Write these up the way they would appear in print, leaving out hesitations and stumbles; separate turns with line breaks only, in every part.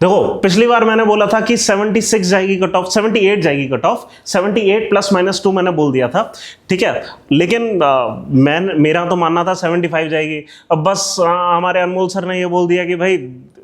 देखो पिछली बार मैंने बोला था कि 76 जाएगी कट ऑफ, 78 जाएगी कट ऑफ, 78 +-2 मैंने बोल दिया था, ठीक है। लेकिन मेरा तो मानना था 75 जाएगी। अब बस हमारे अनमोल सर ने ये बोल दिया कि भाई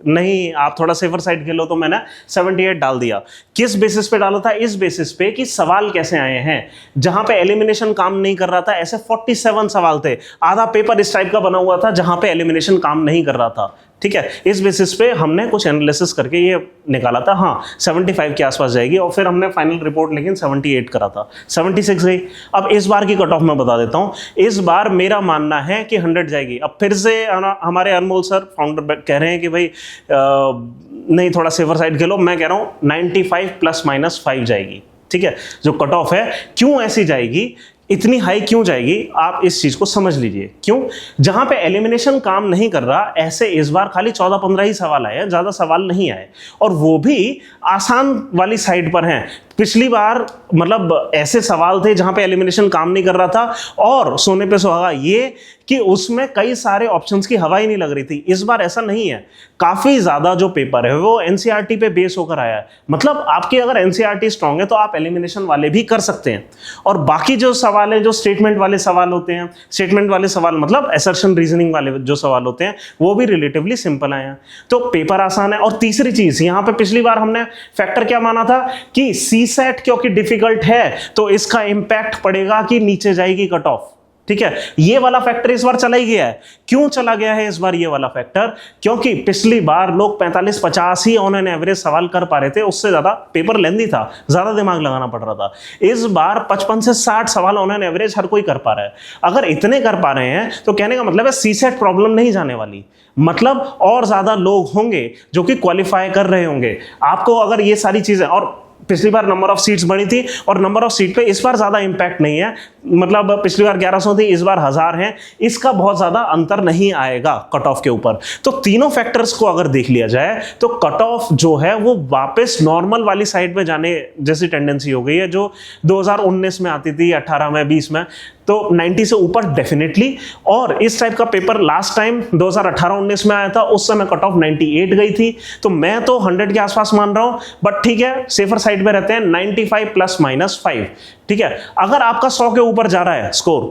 नहीं, आप थोड़ा सेफर साइड खेलो, तो मैंने 78 डाल दिया। किस बेसिस पे डाला था? इस बेसिस पे कि सवाल कैसे आए हैं। जहां पे एलिमिनेशन काम नहीं कर रहा था, ऐसे 47 सवाल थे, आधा पेपर इस टाइप का बना हुआ था जहां पे एलिमिनेशन काम नहीं कर रहा था, ठीक है। इस बेसिस पे हमने कुछ एनालिसिस करके ये निकाला था, हाँ 75 के आसपास जाएगी, और फिर हमने फाइनल रिपोर्ट लेकिन 78 करा था, 76 गई। अब इस बार की कट ऑफ मैं बता देता हूँ। इस बार मेरा मानना है कि 100 जाएगी। अब फिर से हमारे अनमोल सर फाउंडर कह रहे हैं कि भाई नहीं, थोड़ा सेफर साइड खेलो। मैं कह रहा हूँ 95 +-5 जाएगी, ठीक है। जो कट ऑफ है, क्यों ऐसी जाएगी, इतनी हाई क्यों जाएगी, आप इस चीज को समझ लीजिए। क्यों? जहां पे एलिमिनेशन काम नहीं कर रहा, ऐसे इस बार खाली 14-15 ही सवाल आए हैं, ज्यादा सवाल नहीं आए, और वो भी आसान वाली साइड पर हैं। पिछली बार मतलब ऐसे सवाल थे जहां पे एलिमिनेशन काम नहीं कर रहा था, और सोने पे सुहागा ये कि उसमें कई सारे ऑप्शंस की हवा ही नहीं लग रही थी। इस बार ऐसा नहीं है, काफी ज्यादा जो पेपर है वो एनसीईआरटी पे बेस होकर आया है। मतलब आपकी अगर एनसीईआरटी स्ट्रांग है तो आप एलिमिनेशन वाले भी कर सकते हैं, और बाकी जो सवाल है, जो स्टेटमेंट वाले सवाल होते हैं, स्टेटमेंट वाले सवाल मतलब असर्शन रीजनिंग वाले जो सवाल होते हैं, वो भी रिलेटिवली सिंपल आए हैं, तो पेपर आसान है। और तीसरी चीज, यहाँ पे पिछली बार हमने फैक्टर क्या माना था कि सीसेट क्योंकि डिफिकल्ट है तो इसका इंपैक्ट पड़ेगा कि नीचे जाएगी कट ऑफ, ठीक है। ये वाला फैक्टर इस बार चला ही गया है। क्यों चला गया है इस बार ये वाला फैक्टर? क्योंकि पिछली बार लोग 45-50 ही ऑन एन एवरेज सवाल कर पा रहे थे, उससे ज्यादा पेपर लेंदी था, ज्यादा दिमाग लगाना पड़ रहा था। इस बार 55 से 60 सवाल ऑन एन एवरेज हर कोई कर पा रहा है। अगर इतने कर पा रहे हैं तो कहने का मतलब है सीसेट प्रॉब्लम नहीं जाने वाली, मतलब और ज्यादा लोग होंगे जो कि क्वालिफाई कर रहे होंगे। आपको अगर ये सारी चीजें, और पिछली बार नंबर ऑफ सीट्स बढ़ी थी और नंबर ऑफ सीट पे इस बार ज्यादा इंपैक्ट नहीं है, मतलब पिछली बार 1100 थी, इस बार 1000 है, इसका बहुत ज्यादा अंतर नहीं आएगा कट ऑफ के ऊपर। तो तीनों फैक्टर्स को अगर देख लिया जाए तो कट ऑफ जो है वो वापस नॉर्मल वाली साइड में जाने जैसी टेंडेंसी हो गई है, जो 2019 में आती थी, 18 में, 20 में, तो 90 से ऊपर डेफिनेटली। और इस टाइप का पेपर लास्ट टाइम 2018-19 में आया था, उस समय कट ऑफ 98 गई थी। तो मैं तो 100 के आसपास मान रहा हूं, बट ठीक है, सेफर साइड में रहते हैं, 95 +-5, ठीक है। अगर आपका 100 के ऊपर जा रहा है स्कोर,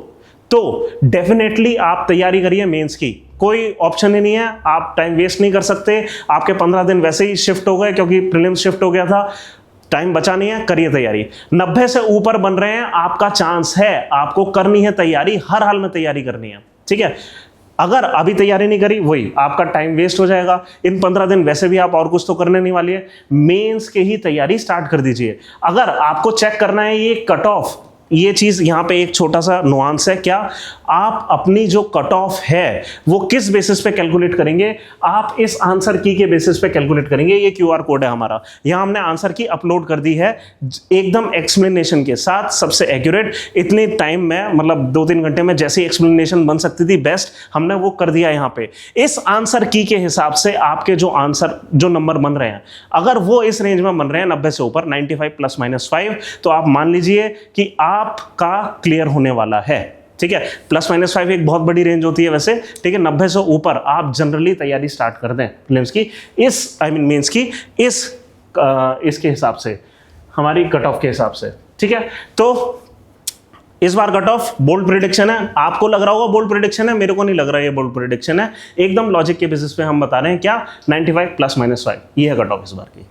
तो डेफिनेटली आप तैयारी करिए मेंस की, कोई ऑप्शन ही नहीं है, आप टाइम वेस्ट नहीं कर सकते। आपके 15 दिन वैसे ही शिफ्ट हो गए क्योंकि प्रीलिम्स शिफ्ट हो गया था, टाइम बचा नहीं है, करिए तैयारी। 90 से ऊपर बन रहे हैं, आपका चांस है, आपको करनी है तैयारी, हर हाल में तैयारी करनी है, ठीक है। अगर अभी तैयारी नहीं करी, वही आपका टाइम वेस्ट हो जाएगा। इन 15 दिन वैसे भी आप और कुछ तो करने नहीं वाली है, मेंस के ही तैयारी स्टार्ट कर दीजिए। अगर आपको चेक करना है ये कट ऑफ, ये चीज यहां पे एक छोटा सा नुआंस है, क्या आप अपनी जो कट ऑफ है वो किस बेसिस पे कैलकुलेट करेंगे? आप इस आंसर की के बेसिस पे कैलकुलेट करेंगे। ये क्यूआर कोड है हमारा, यहां हमने आंसर की अपलोड कर दी है एकदम एक्सप्लेनेशन के साथ, सबसे एक्यूरेट। इतने टाइम में, मतलब 2-3 घंटे में जैसी एक्सप्लेनेशन बन सकती थी बेस्ट, हमने वो कर दिया यहाँ पे। इस आंसर की के हिसाब से आपके जो आंसर, जो नंबर बन रहे हैं, अगर वो इस रेंज में बन रहे हैं 90 से ऊपर, 95 +-5, तो आप मान लीजिए कि आपका क्लियर होने वाला है, ठीक है। +-5 एक बहुत बड़ी रेंज होती है वैसे, ठीक है। 90 से ऊपर आप जनरली तैयारी स्टार्ट कर दें प्रीलिम्स की, इस मेंस की, इसके हिसाब से, हमारी कट ऑफ के हिसाब से, ठीक है। तो इस बार कट ऑफ बोल्ड प्रेडिक्शन है, आपको लग रहा होगा बोल्ड प्रेडिक्शन है, मेरे को नहीं लग रहा है ये बोल्ड प्रेडिक्शन है, एकदम लॉजिक के बेसिस पे हम बता रहे हैं क्या, 95 +-5, ये है कट ऑफ इस बार की।